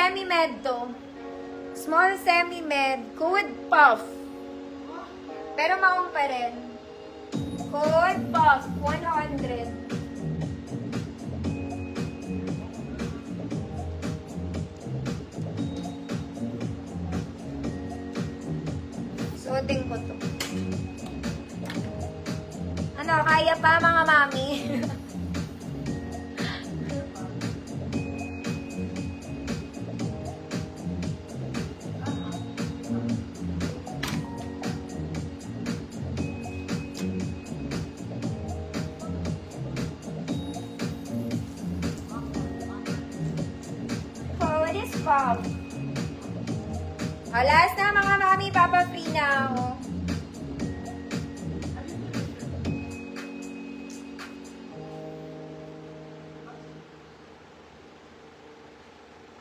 semi-med to. Small semi-med. Could puff. Pero maong pa rin. Could puff. 100. Suotin ko to. Ano, kaya pa mga mami? Oh, what is pop? Alas na mga mami, papa-free na ako.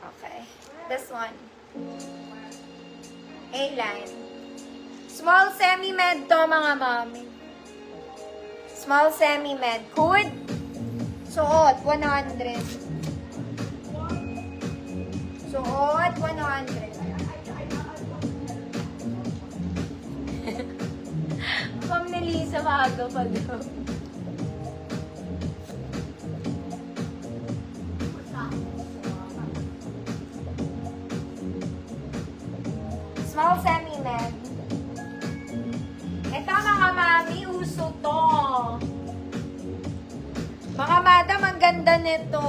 Okay. This one. A-line. Small semi-med to mga mami. Small semi-med. Could? Suot, 100. Suot, 100. Pang Melissa, maaga pa daw. Small semi-med. Ito mga mami, uso to. Mga madam, ang ganda nito.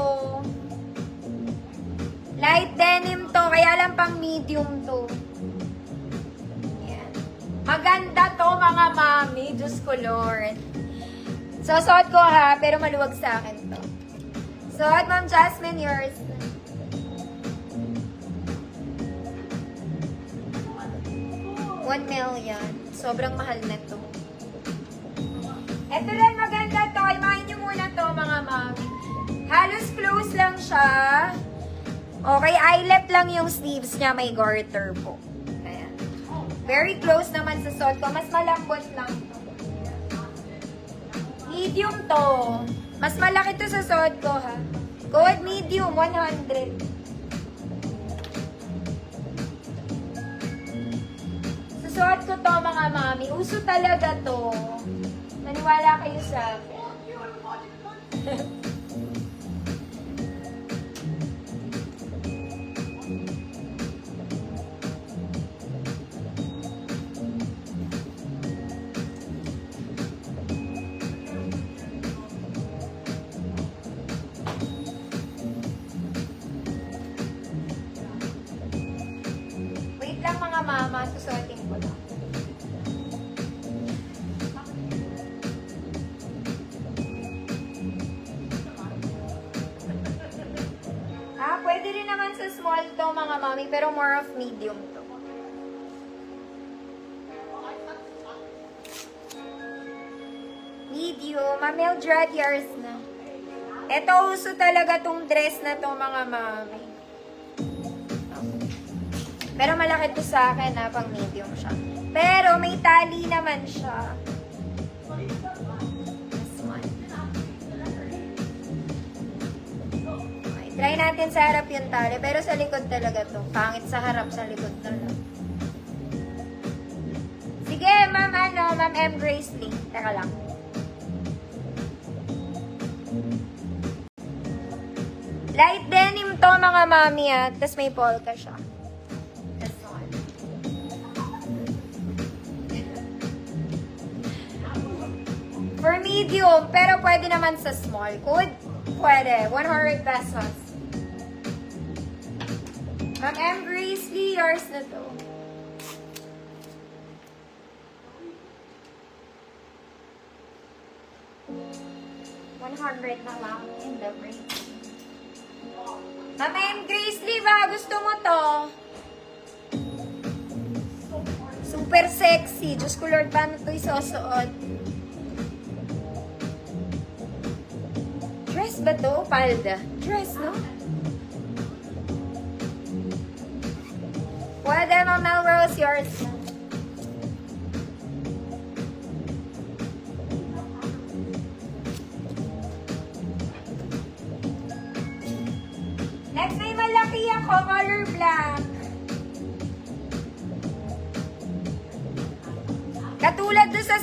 Light denim to, kaya lang pang medium to. Yan. Maganda to mga mami, Diyos ko Lord. So, suot ko ha, pero maluwag sa akin to. Suot, Ma'am Jasmine, yours. $1 million. Sobrang mahal na to. Ito rin maganda to. Imahin nyo muna to mga mami. Halos close lang siya. Okay, eyelet lang yung sleeves niya. May garter po. Ayan. Very close naman sa suot ko. Mas malambot lang to. Medium to. Mas malaki to sa suot ko ha. Code medium, 100. Suot ko to mga mami. Uso talaga to. Naniwala kayo sa akin. Wait lang mga mama. Susuotin ko lang. Pwede rin naman sa small to mga mami, pero more of medium to. Medium. Mamel drag yours na. Ito, uso talaga tong dress na to mga mami. Pero malaki to sa akin na pang medium siya. Pero may tali naman siya. Try natin sa harap yung tali, pero sa likod talaga to. Pangit sa harap, sa likod talaga. Sige, Ma'am M. Grace Lee. Teka lang. Light denim to mga mami tapos may polka siya. This one. For medium, pero pwede naman sa small. Could? Pwede. 100 pesos. Ma'am M. Grace Lee, yours na to. $100 na lang in the range. Ma'am M. Grace Lee ba? Gusto mo to? Super sexy. Diyos ko Lord, paano ito isusuot? Dress ba to? Palda. Dress, no? Pwede, Ma'am Melrose, yours. Next, may malaki ako, color black. Katulad doon sa